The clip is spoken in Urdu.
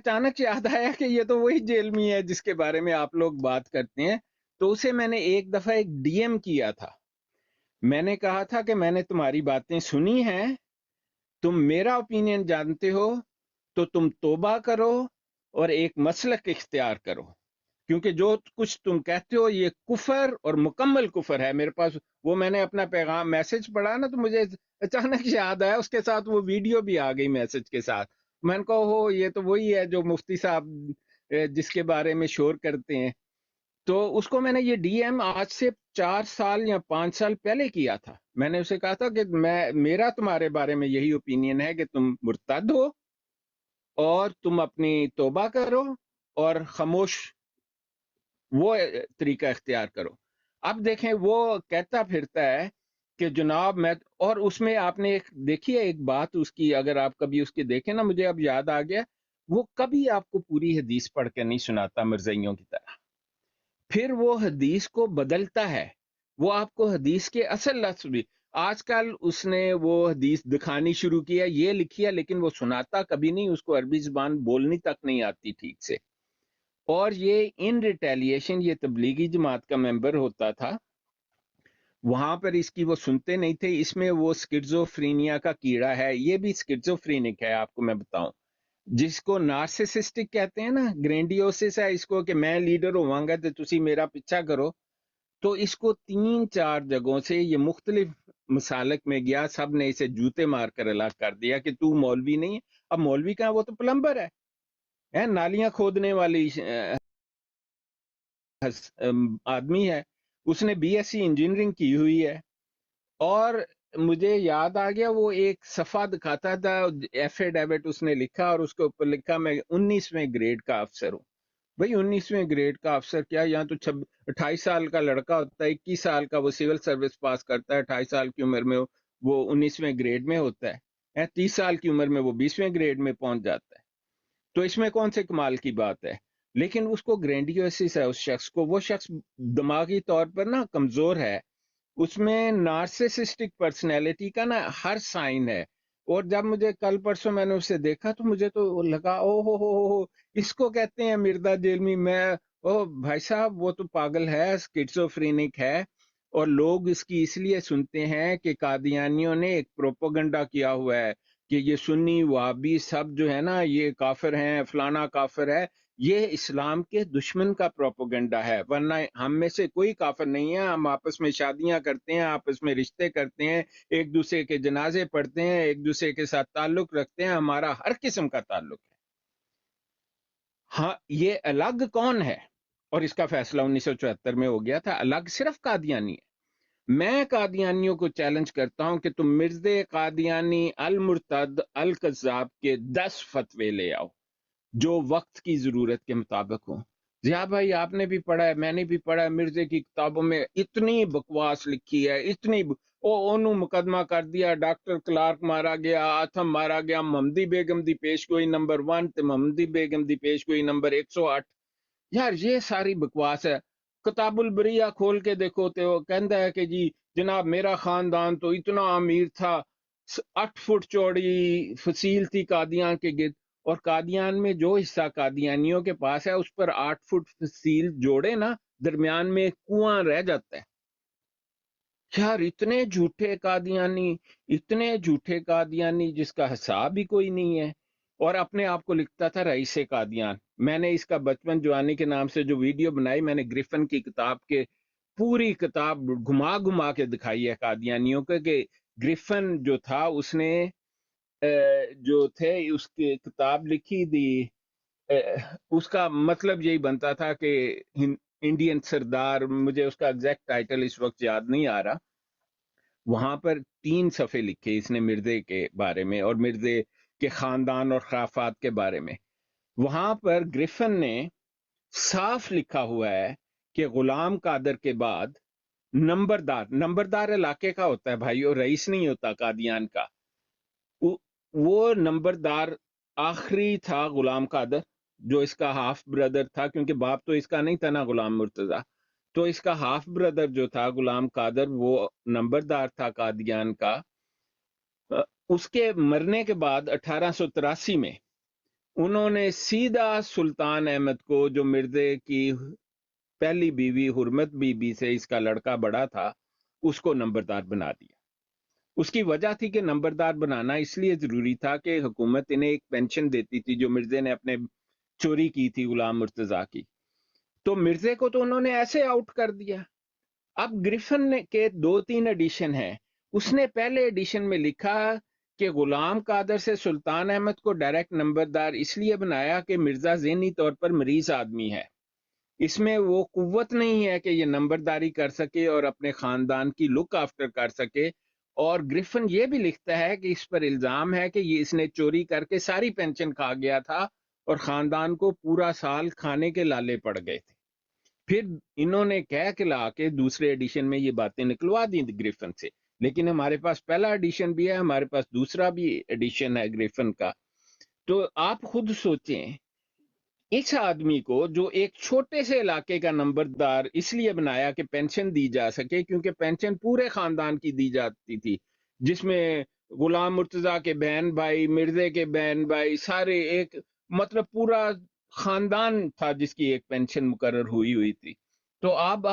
اچانک یاد آیا کہ یہ تو وہی جیلمی ہے جس کے بارے میں آپ لوگ بات کرتے ہیں. تو اسے میں نے ایک دفعہ ایک ڈی ایم کیا تھا. میں نے کہا تھا کہ میں نے تمہاری باتیں سنی ہیں، تم میرا اوپینین جانتے ہو تو تم توبہ کرو اور ایک مسلک اختیار کرو، کیونکہ جو کچھ تم کہتے ہو یہ کفر اور مکمل کفر ہے. میرے پاس وہ میں نے اپنا پیغام میسج پڑھا نا، تو مجھے اچانک یاد آیا، اس کے ساتھ وہ ویڈیو بھی آ گئی میسج کے ساتھ. میں نے کہا ہو یہ تو وہی ہے جو مفتی صاحب جس کے بارے میں شور کرتے ہیں. تو اس کو میں نے یہ ڈی ایم آج سے 4 سال یا 5 سال پہلے کیا تھا. میں نے اسے کہا تھا کہ میرا تمہارے بارے میں یہی اوپینین ہے کہ تم مرتد ہو اور تم اپنی توبہ کرو اور خاموش وہ طریقہ اختیار کرو. اب دیکھیں وہ کہتا پھرتا ہے کہ جناب میں، اور اس میں آپ نے ایک دیکھیے ایک بات اس کی، اگر آپ کبھی اس کے دیکھیں نا، مجھے اب یاد آ گیا، وہ کبھی آپ کو پوری حدیث پڑھ کے نہیں سناتا مرزائیوں کی طرح. پھر وہ حدیث کو بدلتا ہے، وہ آپ کو حدیث کے اصل لفظ بھی، آج کل اس نے وہ حدیث دکھانی شروع کیا، یہ لکھی ہے، لیکن وہ سناتا کبھی نہیں، اس کو عربی زبان بولنی تک نہیں آتی ٹھیک سے. اور یہ ان ریٹیلیشن، یہ تبلیغی جماعت کا ممبر ہوتا تھا، وہاں پر اس کی وہ سنتے نہیں تھے. اس میں وہ سکیزوفرینیا کا کیڑا ہے، یہ بھی سکیزوفرینک ہے، آپ کو میں بتاؤں، جس کو نارسسسٹک کہتے ہیں نا، گرینڈیوسس ہے اس کو کہ میں لیڈر ہوں گا تو تسی میرا پیچھا کرو. تو اس کو 3-4 جگہوں سے یہ مختلف مسالک میں گیا، سب نے اسے جوتے مار کر الگ کر دیا کہ تو مولوی نہیں ہے. اب مولوی کہاں، وہ تو پلمبر ہے، نالیاں کھودنے والی آدمی ہے. اس نے بی ایس سی انجینئرنگ کی ہوئی ہے. اور مجھے یاد آ گیا وہ ایک صفحہ دکھاتا تھا، ایفیڈیوٹ اس نے لکھا اور اس کے اوپر لکھا میں 19ویں گریڈ کا افسر ہوں. بھئی 19ویں گریڈ کا افسر کیا، یہاں تو 28 سال کا لڑکا ہوتا ہے، 21 سال کا وہ سول سروس پاس کرتا ہے، 28 سال کی عمر میں وہ 19ویں گریڈ میں ہوتا ہے، 30 سال کی عمر میں وہ 20ویں گریڈ میں پہنچ جاتا ہے. تو اس میں کون سے کمال کی بات ہے؟ لیکن اس کو گرینڈیوسس ہے، اس شخص کو، وہ شخص دماغی طور پر نا کمزور ہے، اس میں نارسسسٹک پرسنالٹی کا نا ہر سائن ہے. اور جب مجھے کل پرسوں میں نے اسے دیکھا تو مجھے تو لگا او ہو اس کو کہتے ہیں مرزا جیلمی. میں او بھائی صاحب وہ تو پاگل ہے، سکیزوفرینک ہے. اور لوگ اس کی اس لیے سنتے ہیں کہ قادیانیوں نے ایک پروپیگنڈا کیا ہوا ہے کہ یہ سنی وہابی سب جو ہے نا یہ کافر ہیں، فلانا کافر ہے. یہ اسلام کے دشمن کا پروپیگنڈا ہے، ورنہ ہم میں سے کوئی کافر نہیں ہے. ہم آپس میں شادیاں کرتے ہیں، آپس میں رشتے کرتے ہیں، ایک دوسرے کے جنازے پڑھتے ہیں، ایک دوسرے کے ساتھ تعلق رکھتے ہیں، ہمارا ہر قسم کا تعلق ہے. ہاں یہ الگ کون ہے؟ اور اس کا فیصلہ 1974 میں ہو گیا تھا. الگ صرف قادیانی ہے. میں قادیانیوں کو چیلنج کرتا ہوں کہ تم مرزا قادیانی المرتد القذاب کے 10 فتوے لے آؤ جو وقت کی ضرورت کے مطابق ہوں. ضیاء بھائی آپ نے بھی پڑھا ہے، میں نے بھی پڑھا ہے، مرزے کی کتابوں میں اتنی بکواس لکھی ہے، انہوں مقدمہ کر دیا، ڈاکٹر کلارک مارا گیا، آتھم مارا گیا، محمدی بیگم دی پیش گوئی نمبر 1 تے محمدی بیگم دی پیش گوئی نمبر 108. یار یہ ساری بکواس ہے. کتاب البریہ کھول کے دیکھو تو وہ کہندا ہے کہ جی جناب میرا خاندان تو اتنا امیر تھا، 8 فٹ چوڑی فصیل تھی قادیان کے گرد. اور قادیان میں جو حصہ قادیانیوں کے پاس ہے اس پر 8 فٹ فصیل جوڑے نا، درمیان میں ایک کنواں رہ جاتا ہے. یار اتنے جھوٹے قادیانی، اتنے جھوٹے قادیانی جس کا حساب ہی کوئی نہیں ہے. اور اپنے آپ کو لکھتا تھا رئیس قادیان. میں نے اس کا بچپن جوانی کے نام سے جو ویڈیو بنائی، میں نے گریفن کی کتاب کے پوری کتاب گھما گھما کے دکھائی ہے قادیانیوں کے، کہ گریفن جو تھا اس نے جو تھے اس کی کتاب لکھی دی، اس کا مطلب یہی بنتا تھا کہ انڈین سردار، مجھے اس کا ایگزیکٹ ٹائٹل اس وقت یاد نہیں آ رہا. وہاں پر 3 صفحے لکھے اس نے مرزے کے بارے میں اور مرزے کے خاندان اور خرافات کے بارے میں. وہاں پر گریفن نے صاف لکھا ہوا ہے کہ غلام قادر کے بعد نمبردار علاقے کا ہوتا ہے بھائی، اور رئیس نہیں ہوتا قادیان کا. وہ نمبردار آخری تھا غلام قادر، جو اس کا ہاف بردر تھا، کیونکہ باپ تو اس کا نہیں تھا نا غلام مرتضی، تو اس کا ہاف بردر جو تھا غلام قادر وہ نمبردار تھا قادیان کا. اس کے مرنے کے بعد 1883 میں انہوں نے سیدھا سلطان احمد کو، جو مرزے کی پہلی بیوی حرمت بی بی سے اس کا لڑکا بڑا تھا، اس کو نمبردار بنا دیا۔ اس کی وجہ تھی کہ نمبردار بنانا اس لیے ضروری تھا کہ حکومت انہیں ایک پینشن دیتی تھی جو مرزے نے اپنے چوری کی تھی غلام مرتضیٰ کی، تو مرزے کو تو انہوں نے ایسے آؤٹ کر دیا۔ اب گریفن کے 2-3 ایڈیشن ہیں، اس نے پہلے ایڈیشن میں لکھا کہ غلام قادر سے سلطان احمد کو ڈائریکٹ نمبردار اس لیے بنایا کہ مرزا ذہنی طور پر مریض آدمی ہے، اس میں وہ قوت نہیں ہے کہ یہ نمبرداری کر سکے اور اپنے خاندان کی لک آفٹر کر سکے۔ اور گریفن یہ بھی لکھتا ہے کہ اس پر الزام ہے کہ یہ اس نے چوری کر کے ساری پینشن کھا گیا تھا اور خاندان کو پورا سال کھانے کے لالے پڑ گئے تھے۔ پھر انہوں نے کہہ کے لا کے دوسرے ایڈیشن میں یہ باتیں نکلوا دی گریفن سے، لیکن ہمارے پاس پہلا ایڈیشن بھی ہے، ہمارے پاس دوسرا بھی ایڈیشن ہے گریفن کا۔ تو آپ خود سوچیں، اس آدمی کو جو ایک چھوٹے سے علاقے کا نمبردار اس لیے بنایا کہ پینشن دی جا سکے، کیونکہ پینشن پورے خاندان کی دی جاتی تھی، جس میں غلام مرتضیٰ کے بہن بھائی، مرزے کے بہن بھائی، سارے ایک مطلب پورا خاندان تھا جس کی ایک پینشن مقرر ہوئی تھی۔ تو آپ